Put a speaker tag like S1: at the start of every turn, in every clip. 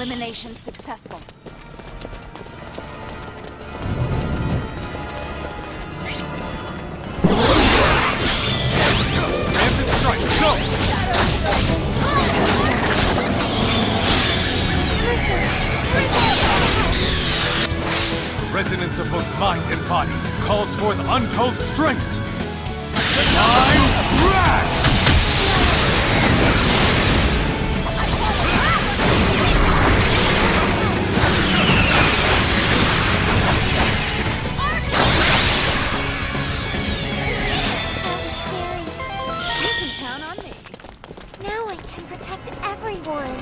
S1: Elimination successful.
S2: Rampant strike, go! The resonance of both mind and body calls forth untold strength. Divine Wrath!
S3: Now I can protect everyone.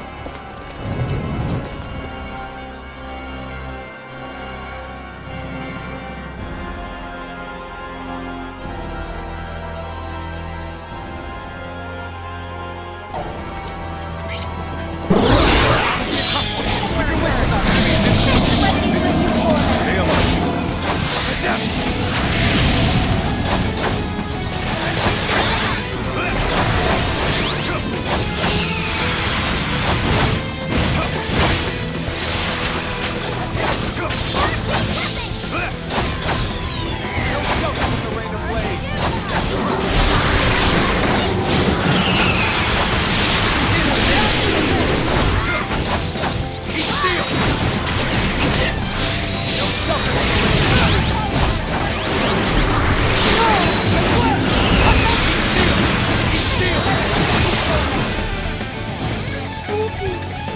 S2: Stay alert.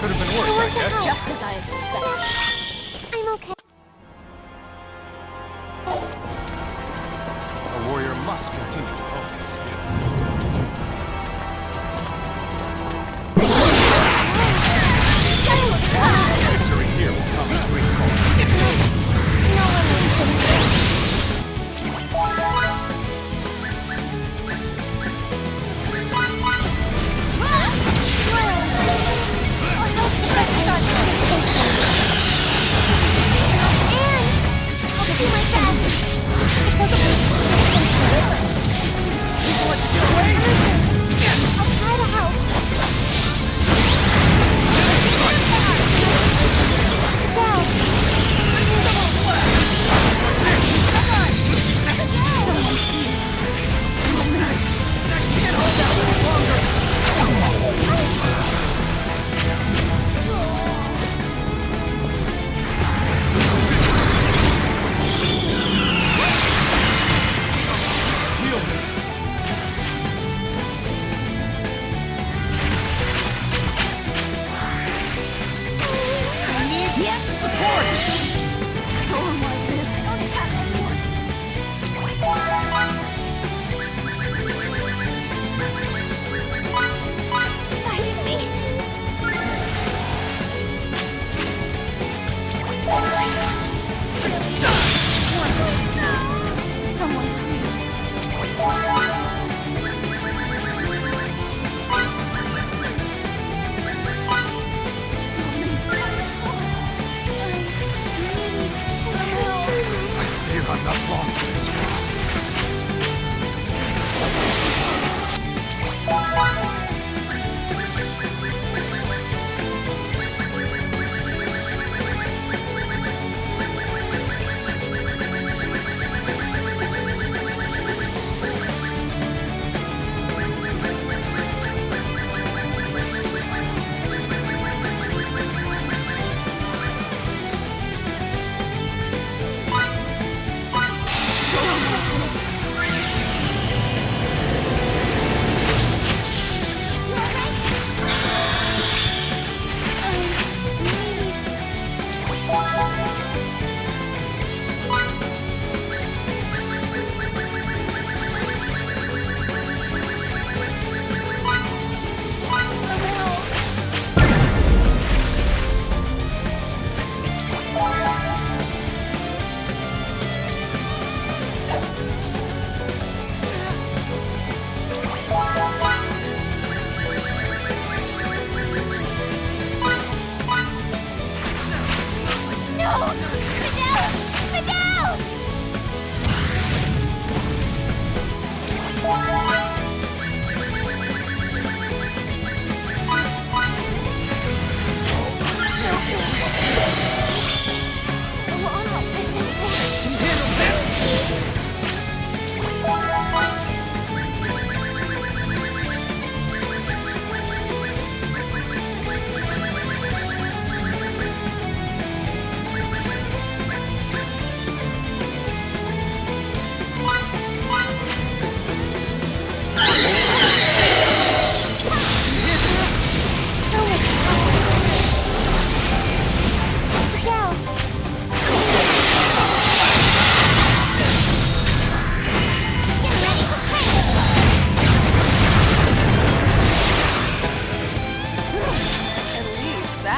S2: Could have been worse, I guess.
S1: Just as I expected.
S3: I'm okay.
S2: A warrior must continue to hone his skills. Victory here will come at great cost.
S3: No one wins.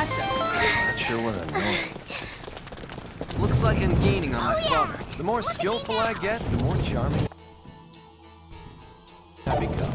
S1: That's it.
S4: Not sure what I'm doing. Looks like I'm gaining on my father. The more skillful I get, the more charming I become.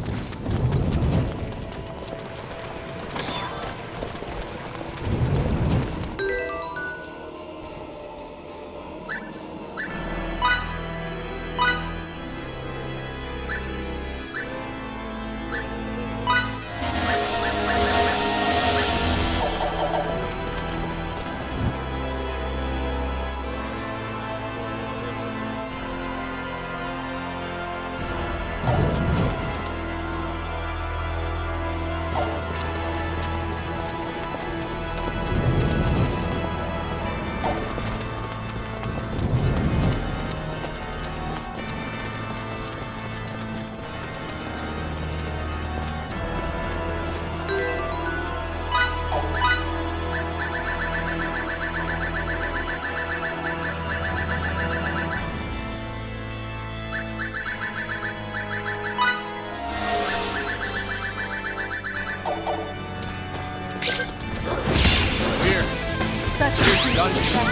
S1: Such a success.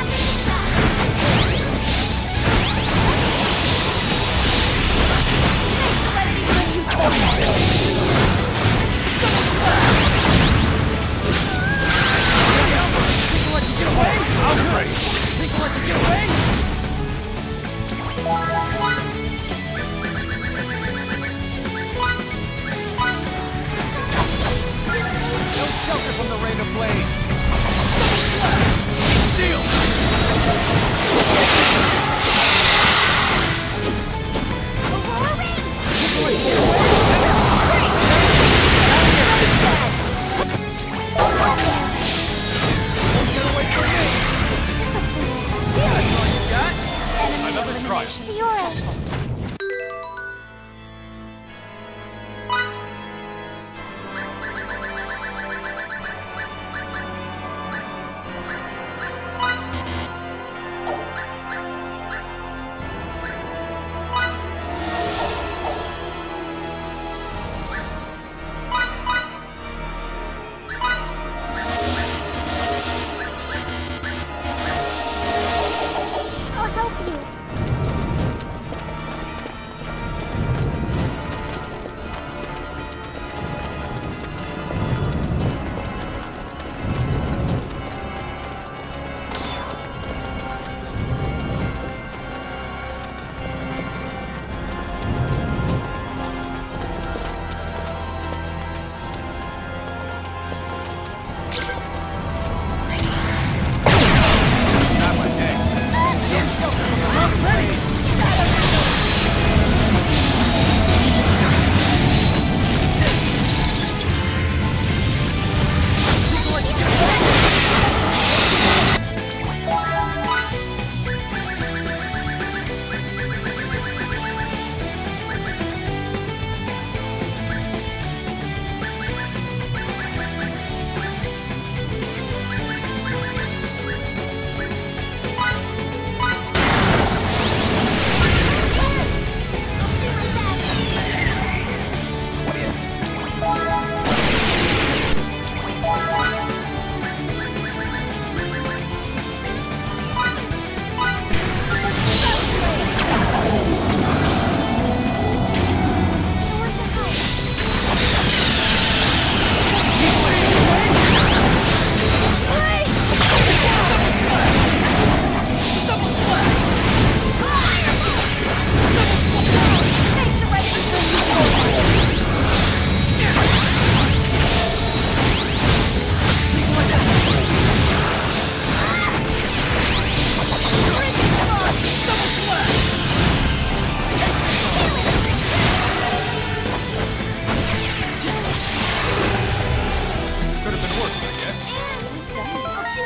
S4: Shelter from the rain of blade.
S2: Another trial.
S1: Successful.
S3: I'll help you.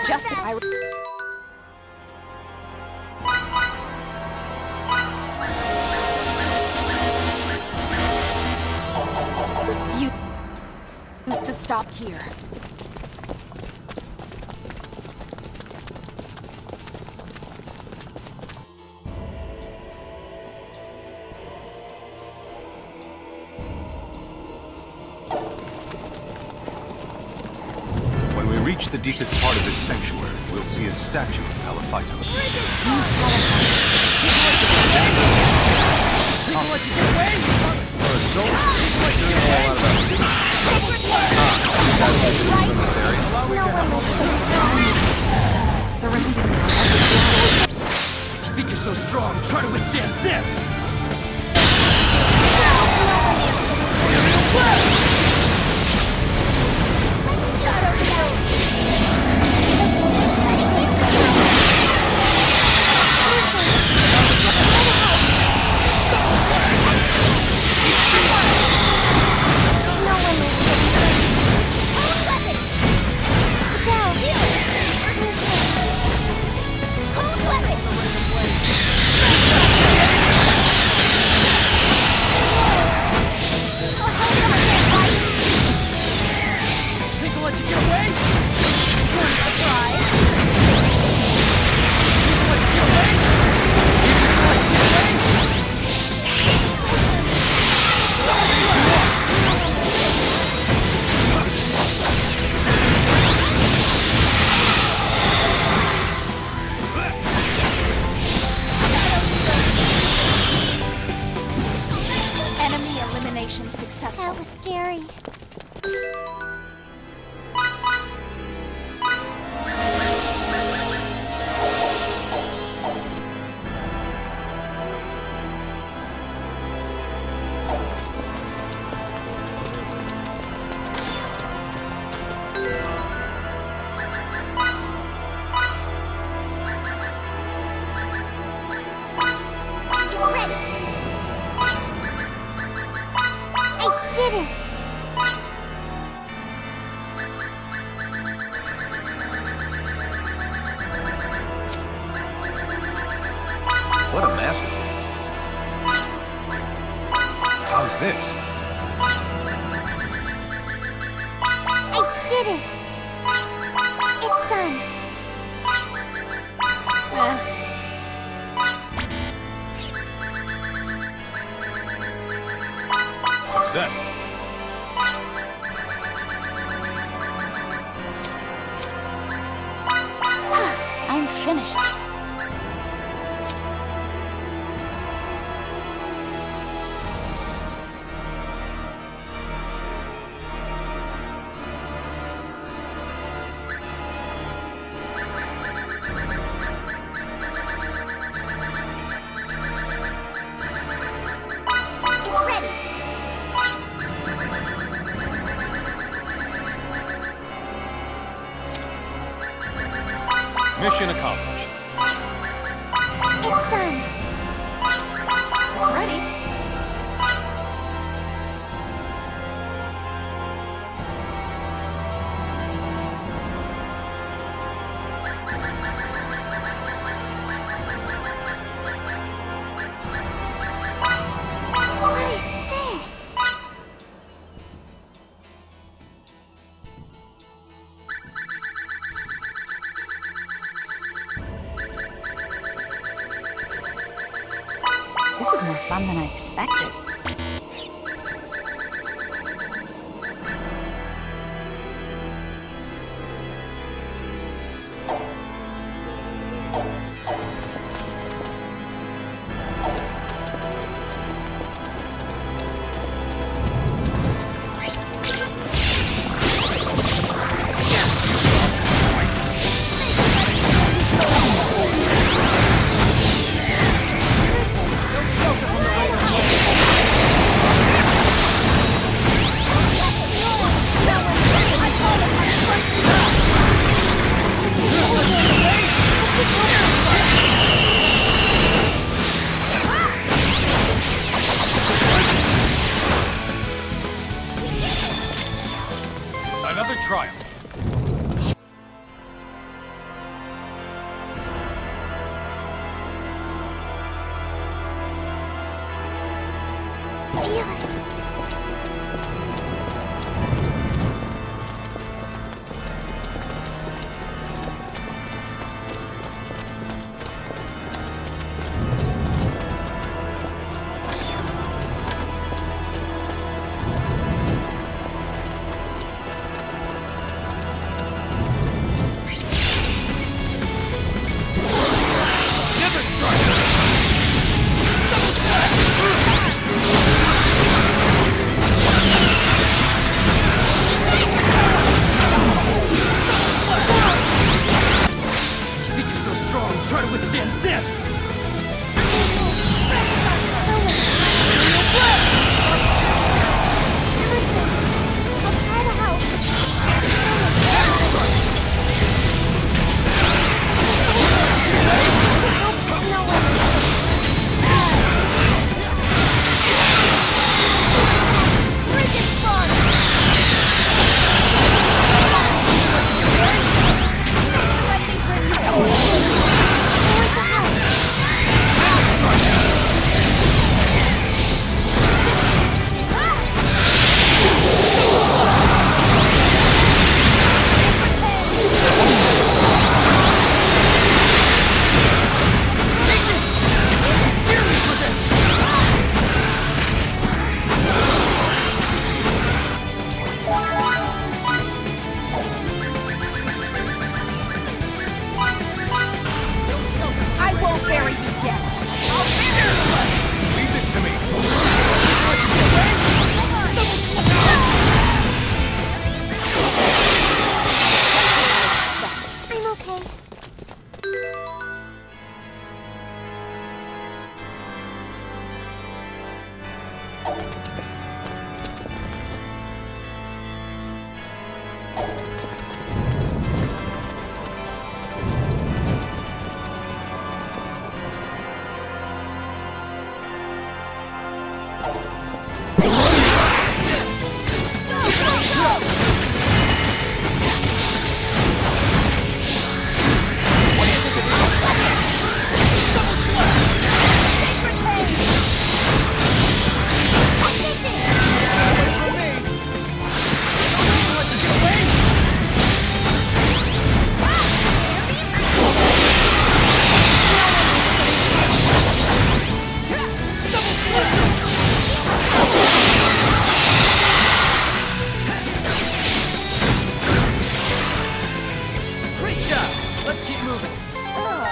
S1: Justify. Refuse to stop here.
S2: When we reach the deepest part of this sanctuary, we'll see a statue of Palaphytos.
S1: Who's
S4: People let you get away! For a soldier, you know a lot about secrets. From this area. Allow me to help.
S1: Surrender.
S4: You think you're so strong, try to withstand this!
S1: Successful.
S3: That was scary. It's ready. I did it.
S4: What a masterpiece.
S2: How's this?
S3: I did it. It's done.
S2: Success.
S1: I'm finished.
S3: It's ready.
S2: Mission accomplished.
S3: It's done.
S1: It's ready.
S3: What is this?
S1: This is more fun than I expected.
S2: Another triumph.
S3: Feel it.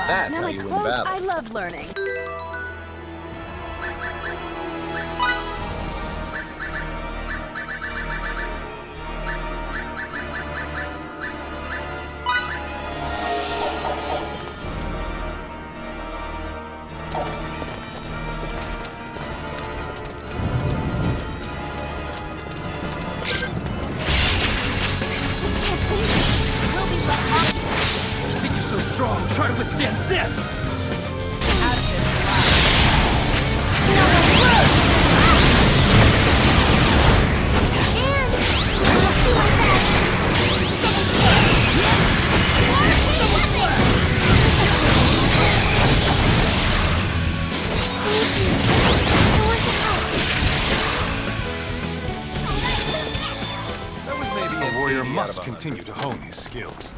S5: That's
S6: Now
S5: how
S6: my
S5: you win
S6: clothes,
S5: battle.
S6: I love learning.
S3: This can't be. We'll be let off.
S2: Think you're so strong? Try to withstand this!
S3: And let's do my best.
S4: That was maybe
S2: A warrior
S4: an 80
S2: must
S4: out of 100.
S2: continue to hone his skills.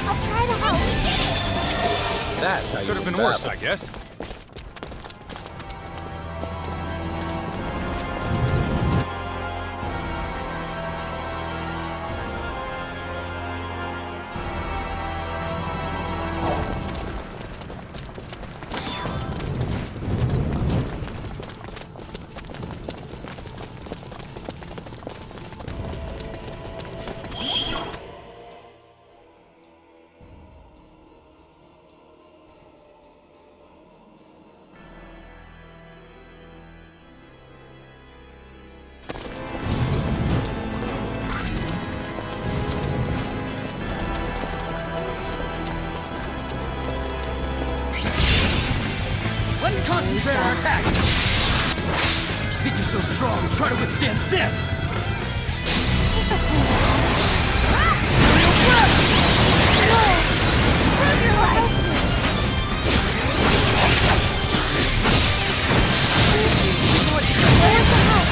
S3: I'll try to help.
S5: That's how you
S2: Could have
S5: win
S2: been worse,
S5: battle.
S2: I guess.
S6: Let's concentrate our attack.
S2: Think you're so strong? Try to withstand this!
S3: Prove your life. Where's the help?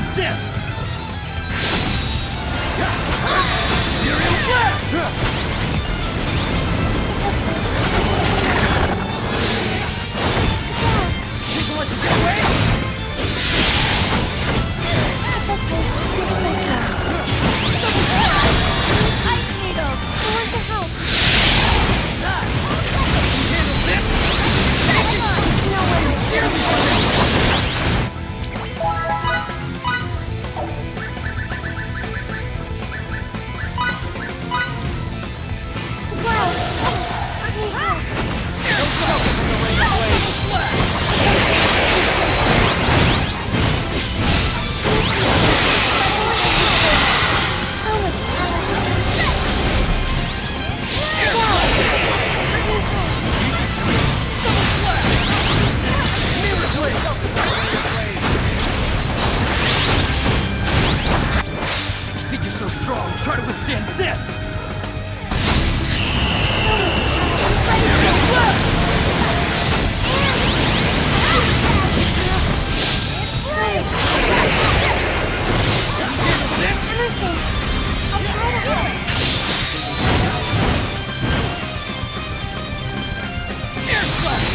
S6: withstand this! Imperial Blast! People let you get away?
S3: It's okay. You're safe now. Ice Needle! I want to help.
S6: Handle this?
S3: No way.
S6: Think you're so strong, try to withstand this!
S3: Emerson, I'll try to help.
S6: Air Slash!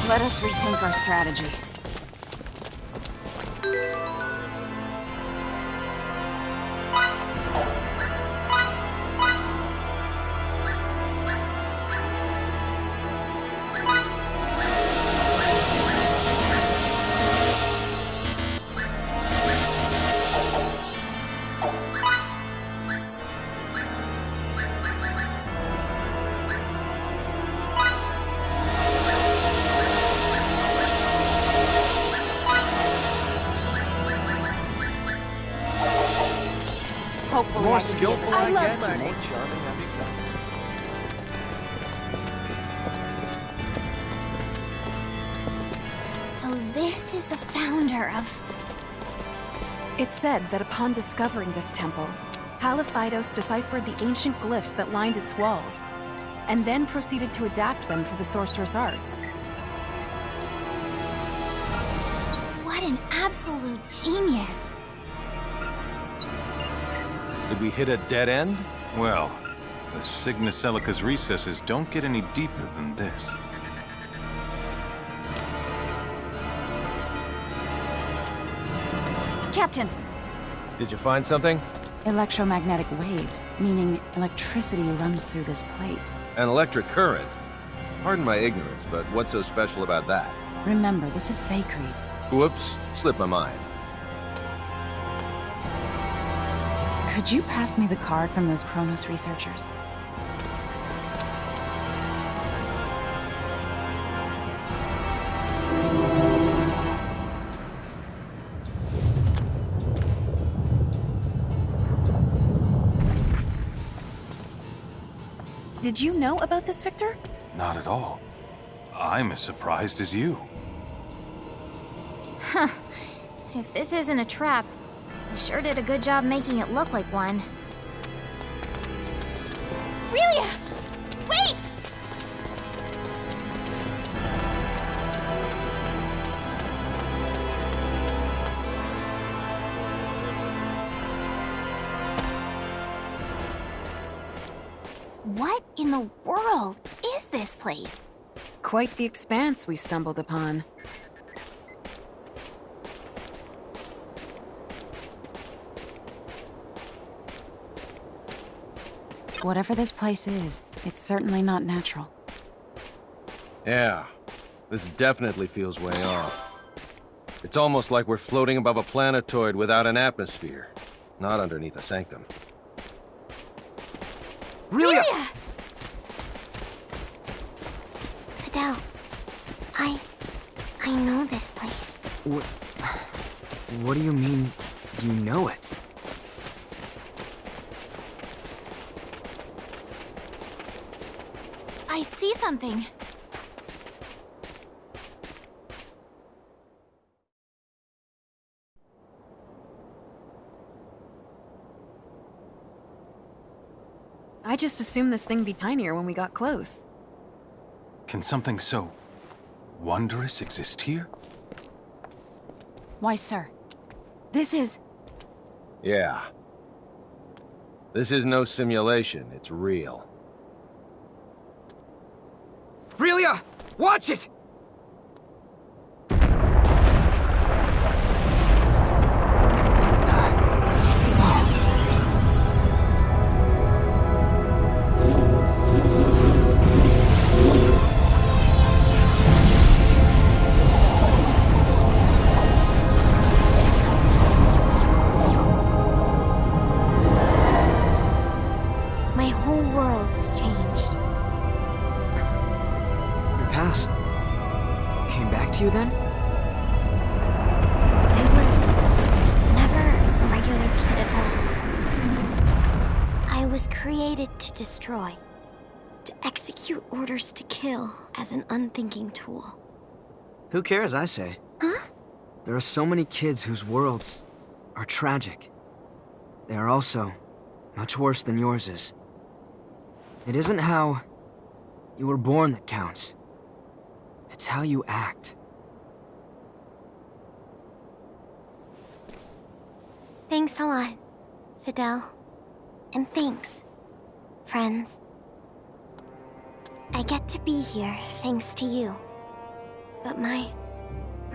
S1: Let us rethink our strategy. Hopefully
S4: The more
S1: I can be of
S4: skillful I
S1: assistance.
S4: get, the
S3: learning.
S4: more charming I become.
S3: So this is the founder of...
S7: It said that upon discovering this temple, Haliphaidos deciphered the ancient glyphs that lined its walls, and then proceeded to adapt them for the sorcerous arts.
S3: What an absolute genius!
S5: Did we hit a dead end?
S2: Well, the Cygnus Celica's recesses don't get any deeper than this.
S1: Captain!
S5: Did you find something?
S1: Electromagnetic waves, meaning electricity runs through this plate.
S5: An electric current. Pardon my ignorance, but what's so special about that?
S1: Remember, this is Faithlessness.
S5: Whoops, slipped my mind.
S1: Could you pass me the card from those Kronos researchers?
S7: Did you know about this, Victor?
S2: Not at all. I'm as surprised as you.
S3: If this isn't a trap, I sure did a good job making it look like one. Relia! Wait! What in the world is this place?
S7: Quite the expanse we stumbled upon.
S1: Whatever this place is, it's certainly not natural.
S5: Yeah, this definitely feels way off. It's almost like we're floating above a planetoid without an atmosphere, not underneath a sanctum.
S4: Really?
S3: Fidel, I know this place.
S6: What do you mean, you know it?
S3: I see something.
S7: I just assumed this thing be tinier when we got close.
S2: Can something so wondrous exist here?
S1: Why, sir, this is...
S5: Yeah. This is no simulation, it's real.
S6: Relia! Watch it!
S3: My whole world's changed.
S6: Your past came back to you then?
S3: I was never a regular kid at all. I was created to destroy, to execute orders to kill as an unthinking tool.
S6: Who cares, I say?
S3: Huh?
S6: There are so many kids whose worlds are tragic. They are also much worse than yours is. It isn't how you were born that counts. It's how you act.
S3: Thanks a lot, Fidel. And thanks, friends. I get to be here thanks to you. But my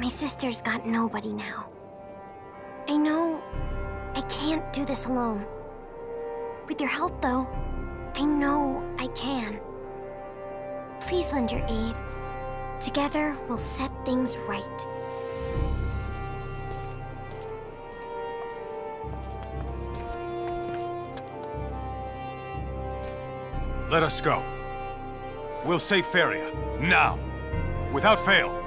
S3: sister's got nobody now. I know I can't do this alone. With your help, though, I know I can. Please lend your aid. Together, we'll set things right.
S2: Let us go. We'll save Feria, now, without fail.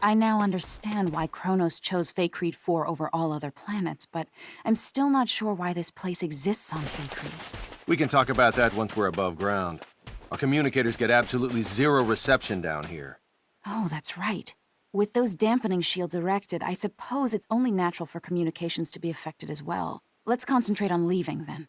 S1: I now understand why Kronos chose Feycreed 4 over all other planets, but I'm still not sure why this place exists on Feycreed.
S5: We can talk about that once we're above ground. Our communicators get absolutely zero reception down here.
S1: Oh, that's right. With those dampening shields erected, I suppose it's only natural for communications to be affected as well. Let's concentrate on leaving, then.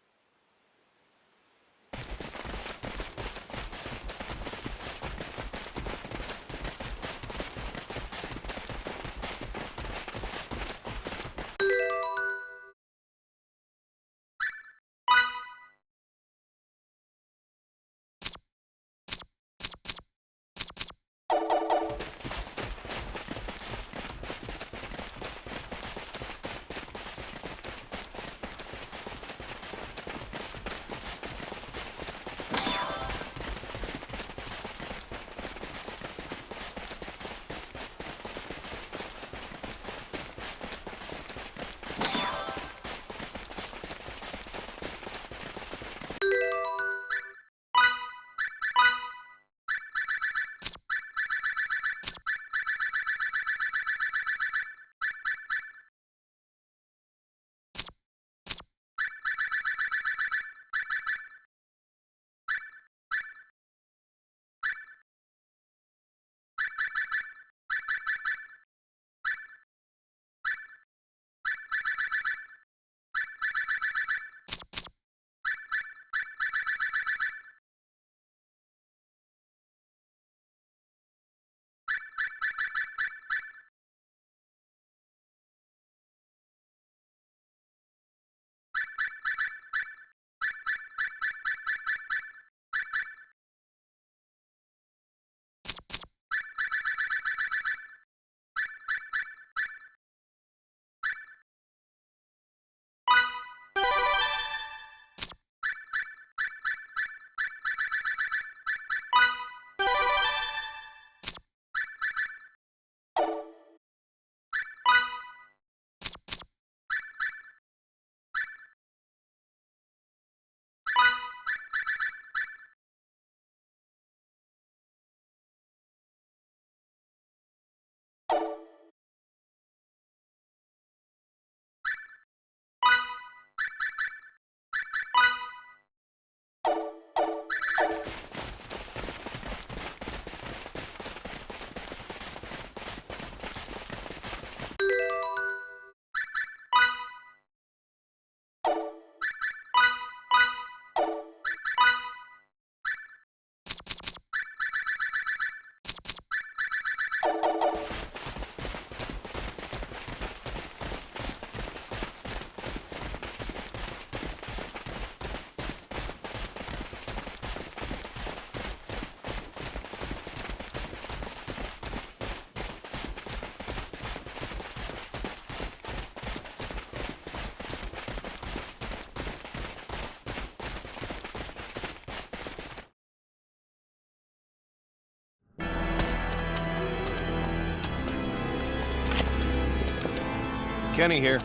S5: Kenny here.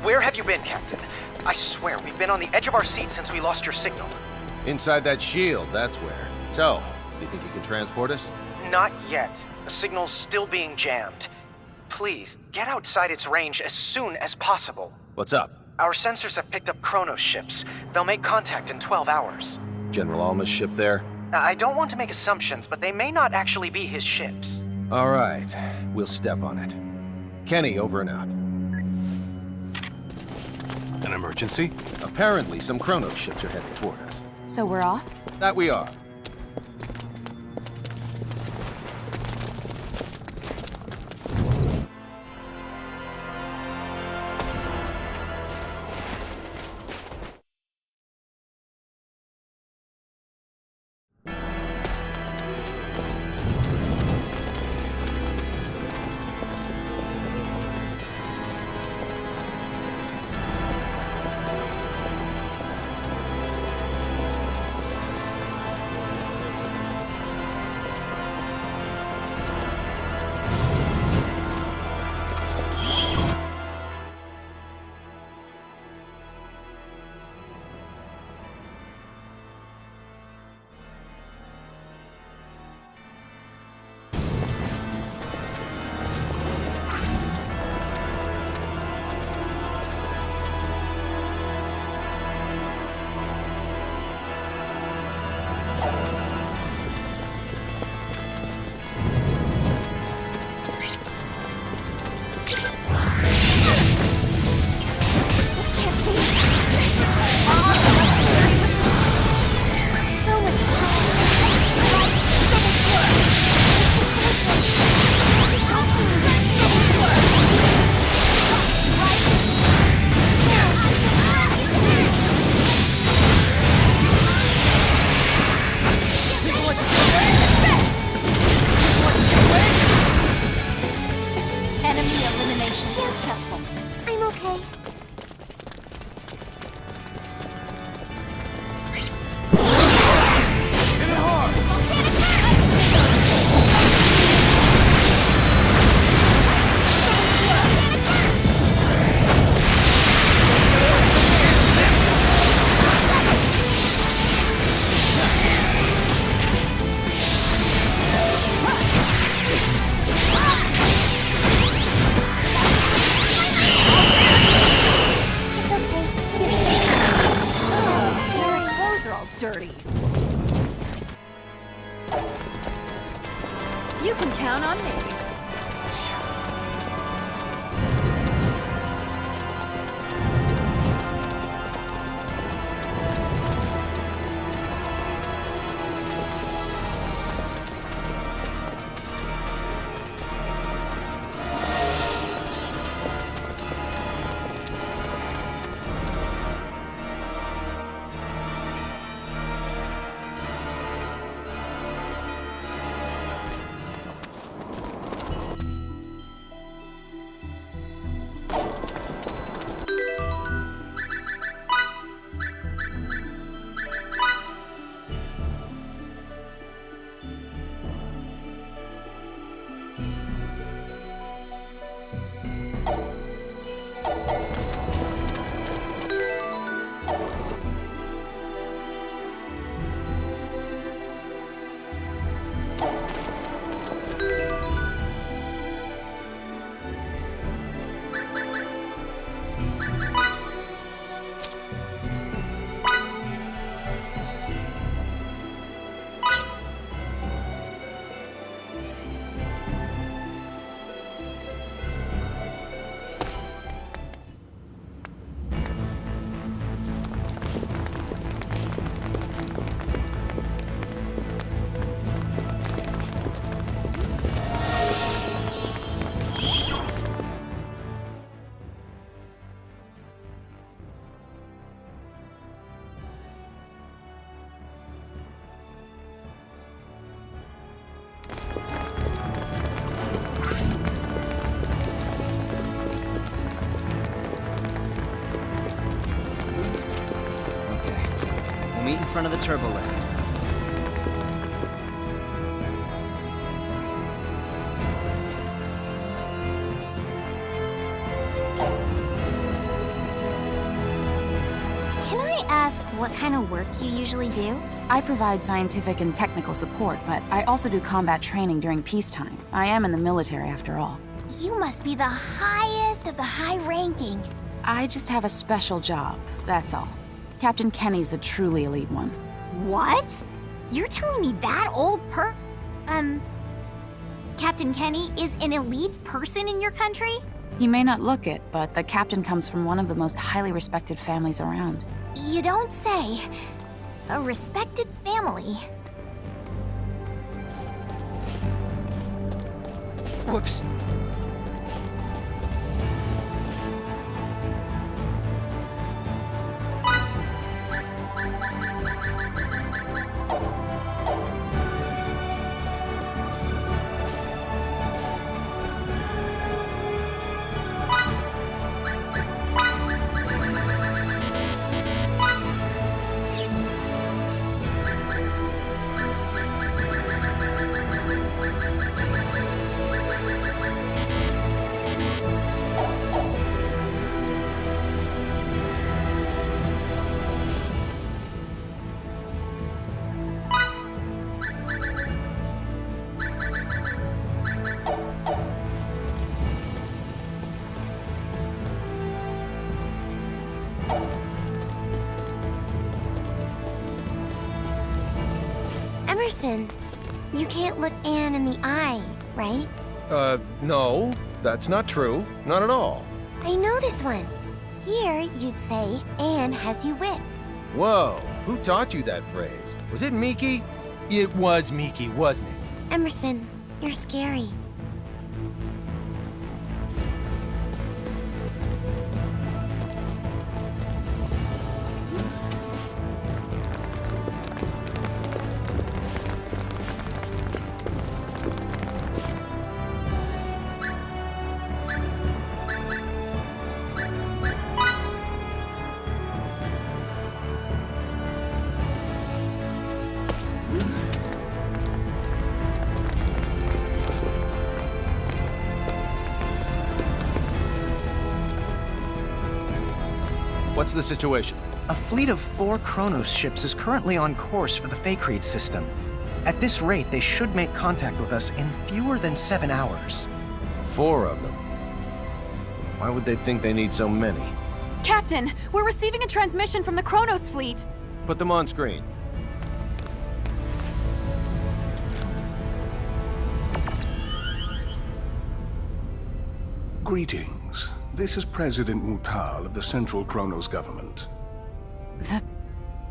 S8: Where have you been, Captain? I swear, we've been on the edge of our seats since we lost your signal.
S5: Inside that shield, that's where. So, do you think you can transport us?
S8: Not yet. The signal's still being jammed. Please, get outside its range as soon as possible.
S5: What's up?
S8: Our sensors have picked up Kronos ships. They'll make contact in 12 hours.
S5: General Alma's ship there?
S8: I don't want to make assumptions, but they may not actually be his ships.
S5: All right, we'll step on it. Kenny, over and out.
S2: An emergency?
S5: Apparently, some Kronos ships are heading toward us.
S1: So we're off?
S5: That we are.
S3: I'm okay.
S7: Dirty. You can count on me.
S6: Meet in front of the turbo lift.
S3: ask what kind of work you usually do?
S1: I provide scientific and technical support, but I also do combat training during peacetime. I am in the military, after all.
S3: You must be the highest of the high ranking.
S1: I just have a special job, that's all. Captain Kenny's the truly elite one.
S3: What? You're telling me that old Captain Kenny is an elite person in your country?
S1: He may not look it, but the captain comes from one of the most highly respected families around.
S3: You don't say. A respected family.
S6: Whoops.
S3: Emerson, you can't look Anne in the eye, right?
S5: No, that's not true. Not at all.
S3: I know this one. Here, you'd say Anne has you whipped.
S5: Whoa, who taught you that phrase? Was it Miki?
S2: It was Miki, wasn't it?
S3: Emerson, you're scary.
S5: What's the situation?
S8: A fleet of 4 Kronos ships is currently on course for the Faithlessness system. At this rate, they should make contact with us in fewer than 7 hours.
S5: 4 of them. Why would they think they need so many?
S7: Captain, we're receiving a transmission from the Kronos fleet.
S5: Put them on screen.
S9: Greetings. This is President Mutal of the Central Kronos government.
S1: The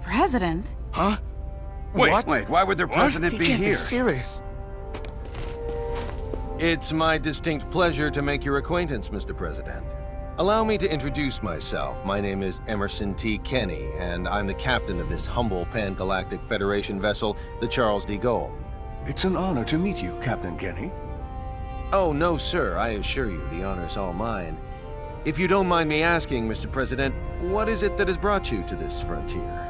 S1: president?
S10: Huh?
S2: Wait,
S10: Why would their president
S2: He
S10: be
S2: can't
S10: here?
S2: be serious.
S5: It's my distinct pleasure to make your acquaintance, Mr. President. Allow me to introduce myself. My name is Emerson T. Kenny, and I'm the captain of this humble Pan-Galactic Federation vessel, the Charles de Gaulle.
S9: It's an honor to meet you, Captain Kenny.
S5: Oh, no, sir. I assure you, the honor's all mine. If you don't mind me asking, Mr. President, what is it that has brought you to this frontier?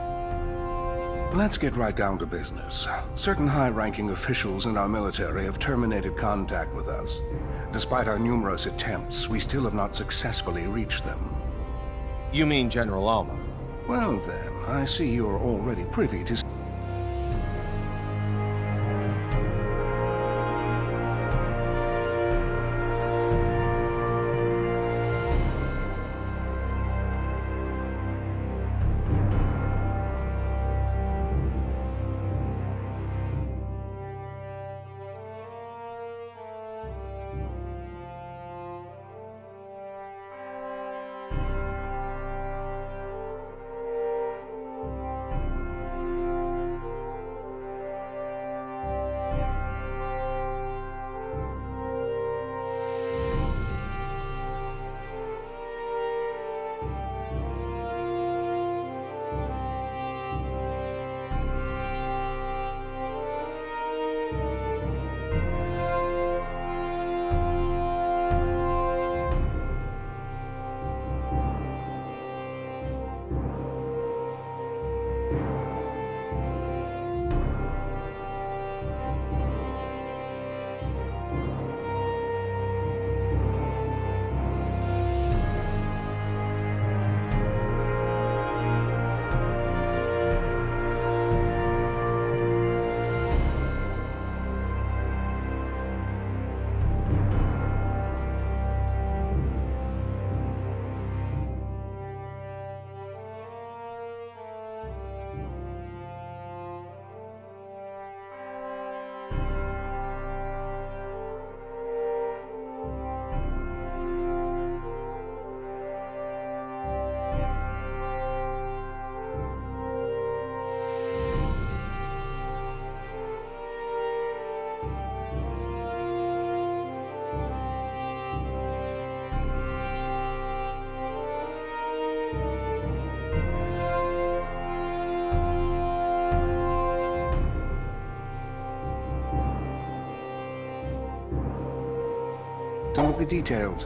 S9: Let's get right down to business. Certain high-ranking officials in our military have terminated contact with us. Despite our numerous attempts, we still have not successfully reached them.
S5: You mean General Alma?
S9: Well then, I see you are already privy to... some of the details.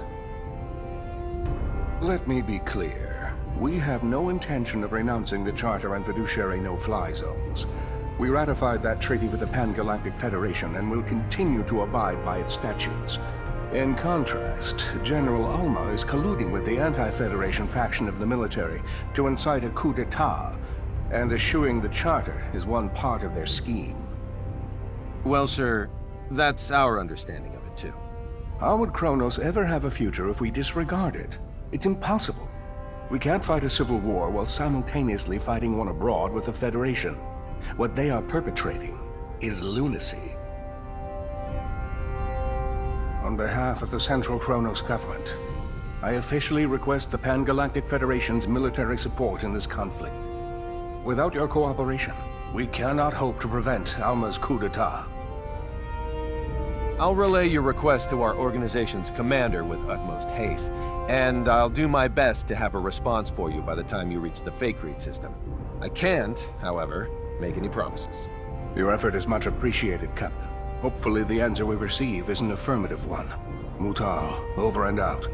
S9: Let me be clear. We have no intention of renouncing the Charter and fiduciary no-fly zones. We ratified that treaty with the Pan-Galactic Federation and will continue to abide by its statutes. In contrast, General Alma is colluding with the anti-Federation faction of the military to incite a coup d'etat, and eschewing the Charter is one part of their scheme.
S5: Well, sir, that's our understanding of it, too.
S9: How would Kronos ever have a future if we disregard it? It's impossible. We can't fight a civil war while simultaneously fighting one abroad with the Federation. What they are perpetrating is lunacy. On behalf of the Central Kronos government, I officially request the Pan-Galactic Federation's military support in this conflict. Without your cooperation, we cannot hope to prevent Alma's coup d'etat.
S5: I'll relay your request to our organization's commander with utmost haste, and I'll do my best to have a response for you by the time you reach the Faithlessness system. I can't, however, make any promises.
S9: Your effort is much appreciated, Captain. Hopefully the answer we receive is an affirmative one. Mutal, over and out.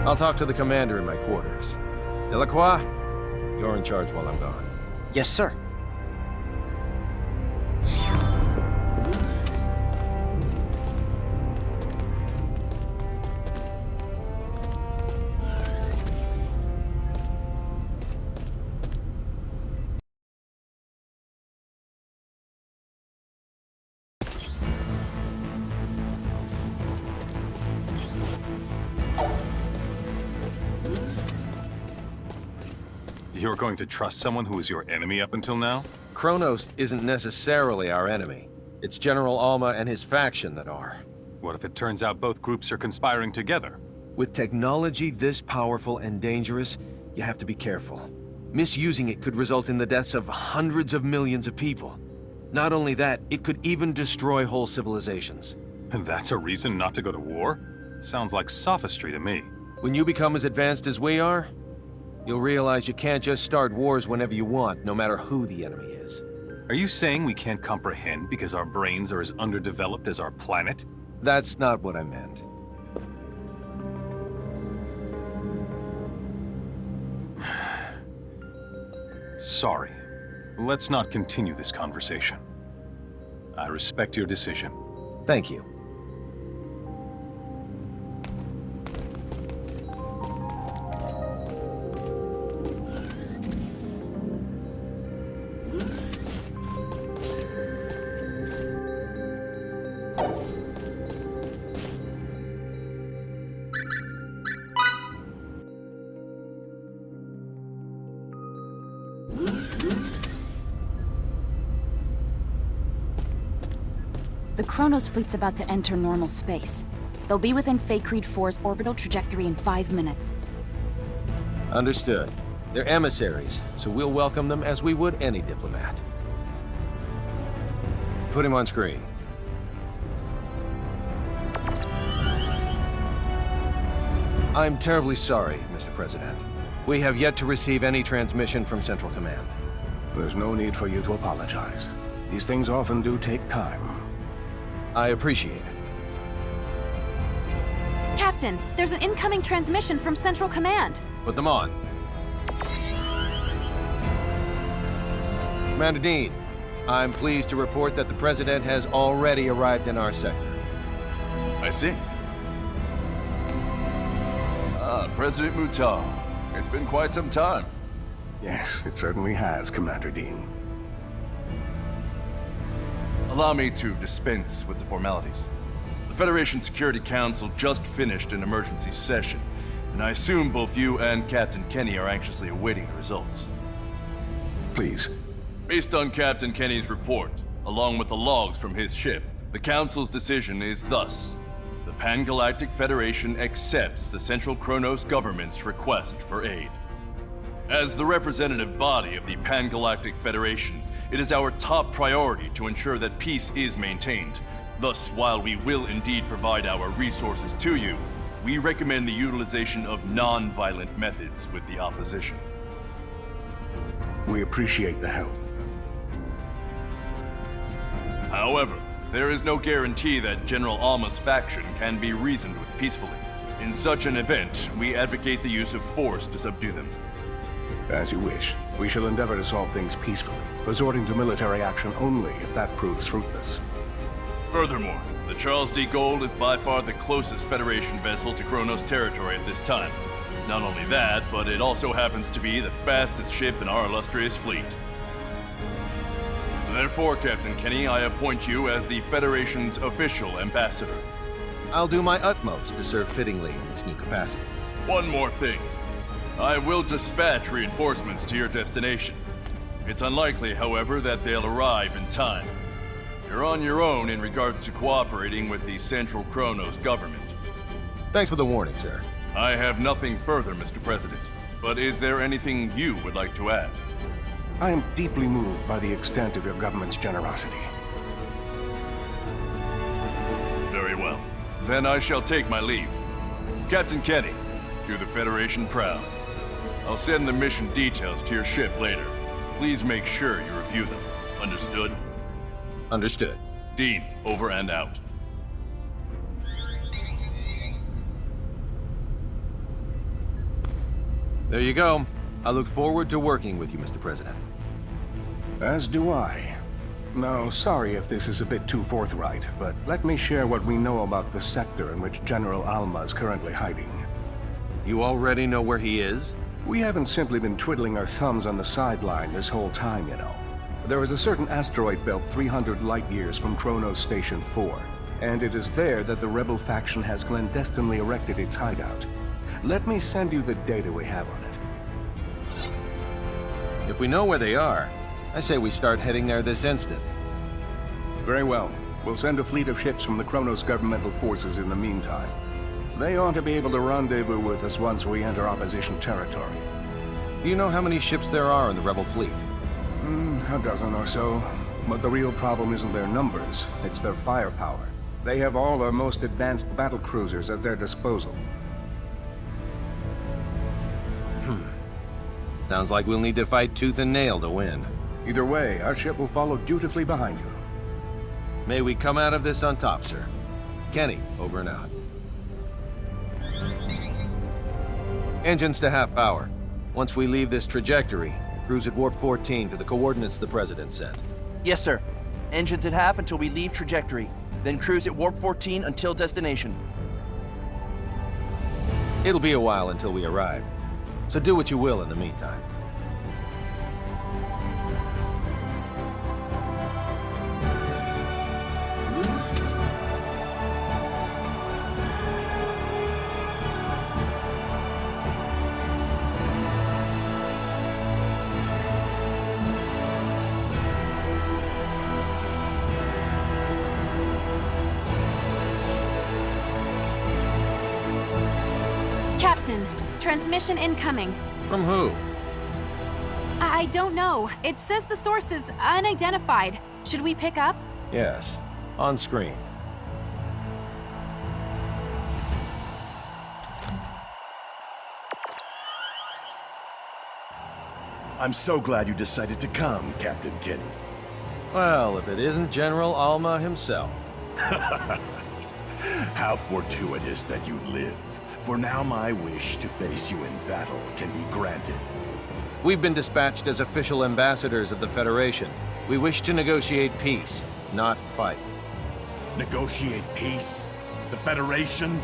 S5: I'll talk to the commander in my quarters. Delacroix, you're in charge while I'm gone.
S6: Yes, sir.
S2: You're going to trust someone who was your enemy up until now?
S5: Kronos isn't necessarily our enemy. It's General Alma and his faction that are.
S2: What if it turns out both groups are conspiring together?
S5: With technology this powerful and dangerous, you have to be careful. Misusing it could result in the deaths of hundreds of millions of people. Not only that, it could even destroy whole civilizations.
S2: And that's a reason not to go to war? Sounds like sophistry to me.
S5: When you become as advanced as we are, you'll realize you can't just start wars whenever you want, no matter who the enemy is.
S2: Are you saying we can't comprehend because our brains are as underdeveloped as our planet?
S5: That's not what I meant.
S2: Sorry. Let's not continue this conversation. I respect your decision.
S5: Thank you.
S1: The Kronos fleet's about to enter normal space. They'll be within Fake Creed 4's orbital trajectory in 5 minutes.
S5: Understood. They're emissaries, so we'll welcome them as we would any diplomat. Put him on screen. I'm terribly sorry, Mr. President. We have yet to receive any transmission from Central Command.
S9: There's no need for you to apologize. These things often do take time.
S5: I appreciate it.
S7: Captain, there's an incoming transmission from Central Command.
S5: Put them on. Commander Dean, I'm pleased to report that the President has already arrived in our sector.
S10: I see. President Mutal. It's been quite some time.
S9: Yes, it certainly has, Commander Dean.
S10: Allow me to dispense with the formalities. The Federation Security Council just finished an emergency session, and I assume both you and Captain Kenny are anxiously awaiting the results.
S9: Please.
S10: Based on Captain Kenny's report, along with the logs from his ship, the Council's decision is thus. The Pan-Galactic Federation accepts the Central Kronos government's request for aid. As the representative body of the Pan-Galactic Federation, it is our top priority to ensure that peace is maintained. Thus, while we will indeed provide our resources to you, we recommend the utilization of non-violent methods with the opposition.
S9: We appreciate the help.
S10: However, there is no guarantee that General Alma's faction can be reasoned with peacefully. In such an event, we advocate the use of force to subdue them.
S9: As you wish. We shall endeavor to solve things peacefully, resorting to military action only if that proves fruitless.
S10: Furthermore, the Charles D. Gold is by far the closest Federation vessel to Kronos territory at this time. Not only that, but it also happens to be the fastest ship in our illustrious fleet. Therefore, Captain Kenny, I appoint you as the Federation's official ambassador.
S5: I'll do my utmost to serve fittingly in this new capacity.
S10: One more thing. I will dispatch reinforcements to your destination. It's unlikely, however, that they'll arrive in time. You're on your own in regards to cooperating with the Central Kronos government.
S5: Thanks for the warning, sir.
S10: I have nothing further, Mr. President. But is there anything you would like to add?
S9: I am deeply moved by the extent of your government's generosity.
S10: Very well. Then I shall take my leave. Captain Kenny, do the Federation proud. I'll send the mission details to your ship later. Please make sure you review them. Understood?
S5: Understood.
S10: Dean, over and out.
S5: There you go. I look forward to working with you, Mr. President.
S9: As do I. Now, sorry if this is a bit too forthright, but let me share what we know about the sector in which General Alma is currently hiding.
S5: You already know where he is?
S9: We haven't simply been twiddling our thumbs on the sideline this whole time, you know. There is a certain asteroid belt 300 light-years from Kronos Station 4, and it is there that the rebel faction has clandestinely erected its hideout. Let me send you the data we have on it.
S5: If we know where they are, I say we start heading there this instant.
S9: Very well. We'll send a fleet of ships from the Kronos governmental forces in the meantime. They ought to be able to rendezvous with us once we enter opposition territory.
S5: Do you know how many ships there are in the rebel fleet?
S9: A dozen or so. But the real problem isn't their numbers, it's their firepower. They have all our most advanced battle cruisers at their disposal.
S5: Sounds like we'll need to fight tooth and nail to win.
S9: Either way, our ship will follow dutifully behind you.
S5: May we come out of this on top, sir. Kenny, over and out. Engines to half power. Once we leave this trajectory, cruise at warp 14 to the coordinates the President sent.
S11: Yes, sir. Engines at half until we leave trajectory. Then cruise at warp 14 until destination.
S5: It'll be a while until we arrive, so do what you will in the meantime.
S7: Captain, transmission incoming.
S5: From who?
S7: I don't know. It says the source is unidentified. Should we pick up?
S5: Yes, on screen.
S12: I'm so glad you decided to come, Captain Kenny.
S5: Well, if it isn't General Alma himself.
S12: How fortuitous that you live. For now my wish to face you in battle can be granted.
S5: We've been dispatched as official ambassadors of the Federation. We wish to negotiate peace, not fight.
S12: Negotiate peace? The Federation?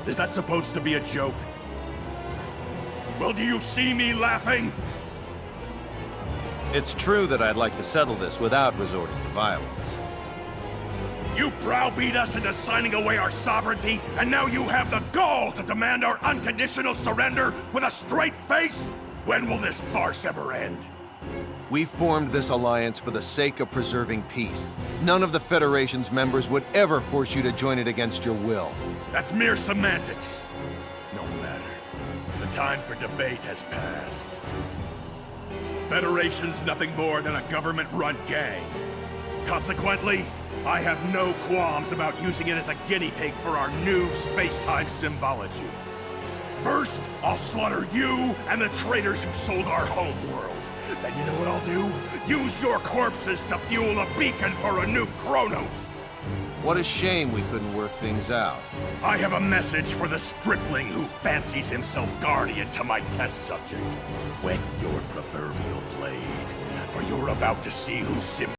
S12: Is that supposed to be a joke? Well, do you see me laughing?
S5: It's true that I'd like to settle this without resorting to violence.
S12: You browbeat us into signing away our sovereignty, and now you have the gall to demand our unconditional surrender with a straight face? When will this farce ever end?
S5: We formed this alliance for the sake of preserving peace. None of the Federation's members would ever force you to join it against your will.
S12: That's mere semantics. No matter. The time for debate has passed. Federation's nothing more than a government-run gang. Consequently, I have no qualms about using it as a guinea pig for our new space-time symbology. First, I'll slaughter you and the traitors who sold our home world. Then you know what I'll do? Use your corpses to fuel a beacon for a new Kronos!
S5: What a shame we couldn't work things out.
S12: I have a message for the stripling who fancies himself guardian to my test subject. Wet your proverbial blade, for you're about to see who